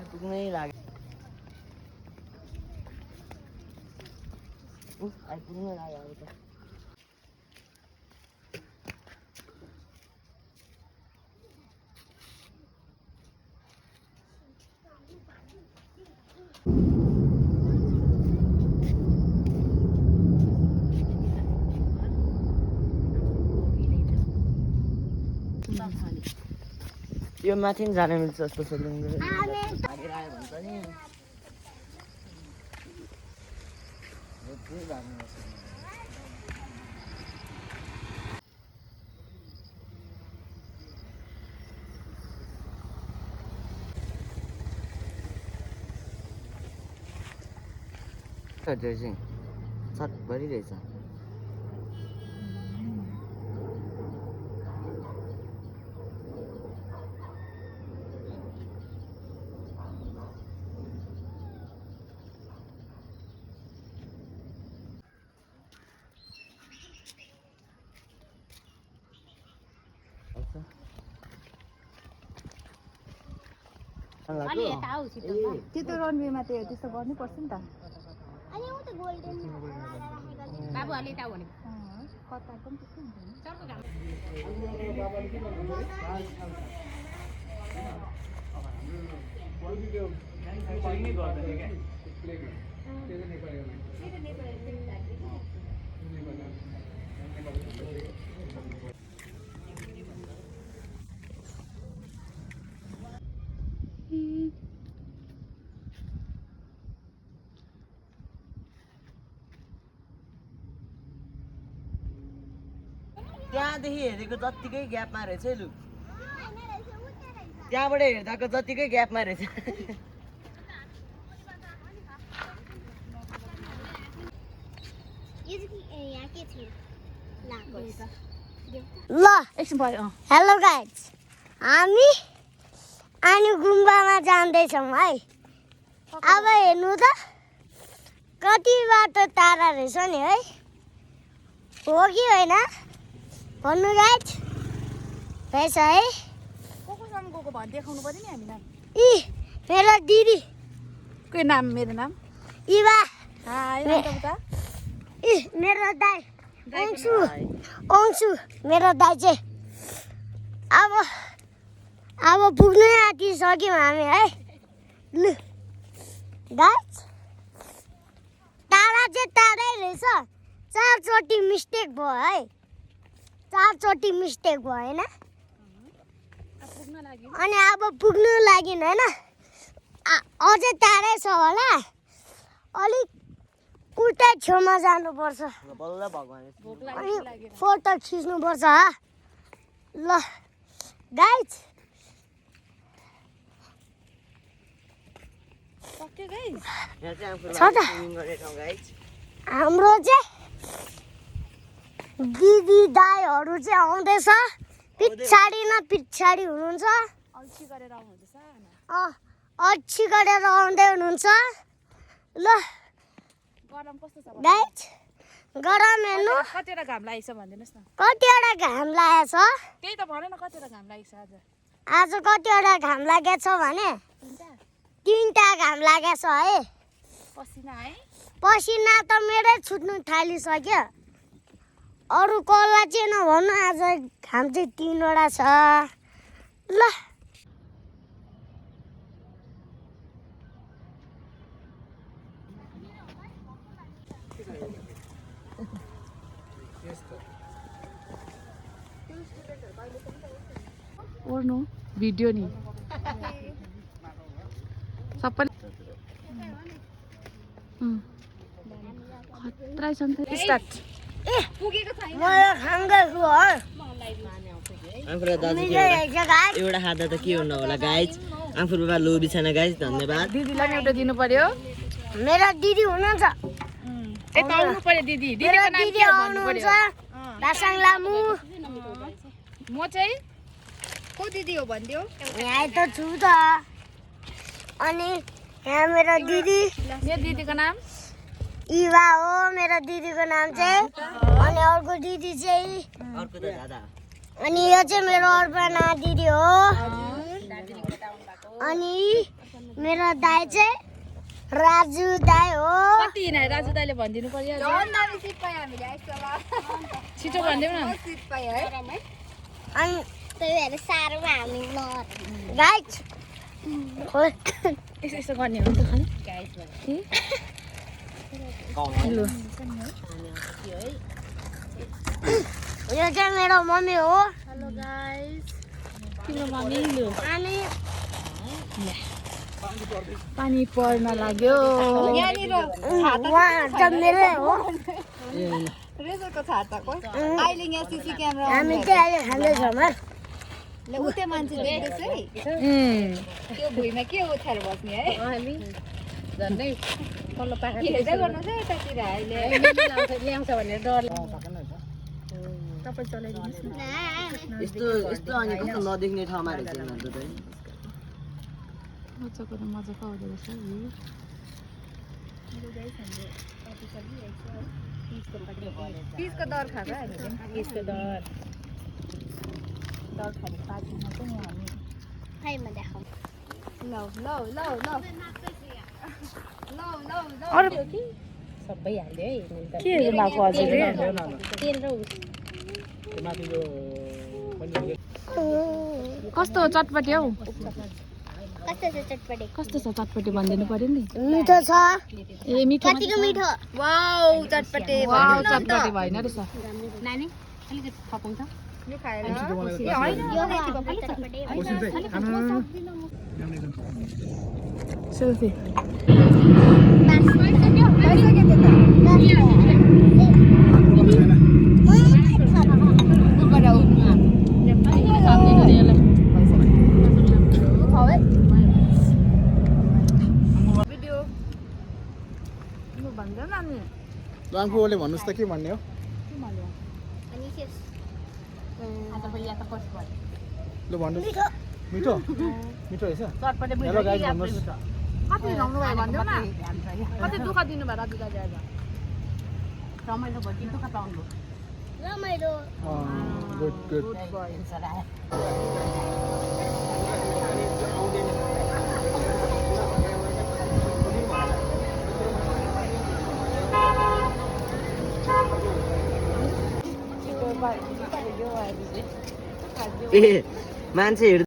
आइपुग्नै लाग्यो आइपुग्नै लाग्यो अब त यो माथि नि जान मिल्छ जस्तो छ भागेर आयो भन्छ नि चाहिँ छतभरि रहेछ त्यो त रनवेमा त्यस्तो गर्नुपर्छ नि त बाबु अलि टाउ भने कताको पनि त्यस्तो हुँदैन त्यहाँदेखि हेरेको जत्तिकै ग्यापमा रहेछ है लु त्यहाँबाट हेर्दाको जतिकै ग्यापमा रहेछ ल हेलो गाइज हामी अनि गुम्बामा जाँदैछौँ है अब हेर्नु त कति बाटो टाढा रहेछ नि है हो कि होइन भन्नु गाइज रहेछ है कोसँग गएको भन् देखाउनु पर्यो नि हामीलाई इ मेरो दिदी के नाम मेरो नाम इवा उता इ मेरो दाइ अंशु मेरो दाइ चाहिँ अब पुग्नै आँटिसक्यौँ हामी है लु गाइज टाढा चाहिँ टाढै रहेछ 4 चोटि मिस्टेक भयो है 4 चोटि मिस्टेक भयो होइन अनि अब पुग्नु लागि होइन अझै टाढै छ होला अलिक उल्टा छेउमा जानुपर्छ बल्ल भगवान अनि फोटो खिच्नुपर्छ ल गाइज छ त हाम्रो चाहिँ दिदी दाइहरू चाहिँ आउँदैछ पछाडि न पछाडि हुनुहुन्छ अल्छी गरेर आउनुहुन्छ अल्छी गरेर आउँदै हुनुहुन्छ ल गरम कस्तो छ गाइज गरम हेर्नु कतिवटा घाम लागेको छ भनिदिनुहोस् न कतिवटा घाम लागेको छ त्यही त भन न कतिवटा घाम लागेको छ आज कतिवटा घाम लागेको छ भने 3टा घाम लागेको छ है पसिना है पसिना त मेरै छुट्नु थालिसक्यो अरू कसलाई चाहिँ नभन्नु आज घाम चाहिँ 3वटा छ ल ओर्नु भिडियो नि सबै खतरा छ नि स्टार्ट मलाई खाँदैछु हो आफूलाई दाजु एउटा खाँदा त के हुन होला गाइज आफू बाबा लोभी छैन गाइज धन्यवाद दिदीलाई नि एउटा दिनु पर्यो मेरो दिदी हुनुहुन्छ आउनु पर्यो दिदी मेरो दिदी आउनुहुन्छ दासाङ लामु म चाहिँ को दिदी हो भनिदियो यहाँ त छु त अनि यहाँ मेरो दिदी मेरो दिदीको नाम इवा हो मेरो दिदीको नाम चाहिँ अनि अर्को दिदी चाहिँ अर्को त दादा अनि यो चाहिँ मेरो अर्पणा दिदी हो अनि मेरो दाइ चाहिँ राजु दाइ हो कति नै राजु दाइले भनिदिनु पर्यो छिटो भनिदेऊ न अनि त्यही भएर साह्रोमा हामी गाइज खोइ यसो यसो गर्ने हो नि त खालि लु यो चाहिँ मेरो मम्मी हो हेलो गाइस तिम्रो मम्मी लु अनि पानी पर्न लाग्यो उहाँ चाहिँ मेरै हो रेजरको छाताको अहिले यहाँ सिसी क्यामेरा हामी चाहिँ अहिले खाँदैछौँ ले उतै मान्छे देख्दैछ है त्यो भुइँमा के उठाएर बस्ने है हामी झन्डै तल्लो पाखा हेर्दै गर्नु चाहिँ यतातिर अहिले ल्याउँछ भनेर डर तपाईँ चलाइदिनुहोस् न यस्तो यस्तो अनि कस्तो नदेख्ने ठाउँमा रहेछ यिनीहरू त मजाको त मजाको आउँदो रहेछ पिसको दर खाएको हामीले यसको दर खाने पार्टीमा चाहिँ हामी खाइमा देखाउँ ल ल ल ल अरू सबै हाल्यो है के भएको हजुर तेल र कस्तो चटपटी हौ कस्तो छ चटपटी कस्तो छ चटपटी भनिदिनु पर्यो नि मिठो छ ए मिठो कतिको मिठो वाउ चटपटे वाउ चटपटी भएन रहेछ नानी अलिकति थपाउँछ यो खाएर यो चटपटी सेल्फी रामपुरले भन्नुहोस् त के भन्ने हो ल भन्नुहोस् मिठो मिठो रहेछ हेलो गाइस भन्नुहोस् कति लाउनु भयो भन्देऊ न कति दुःख दिनु भयो राजु दाजु आज रमाइलो भयो कि दुःख पाउनु रमाइलो गुड गुड ए मान्छे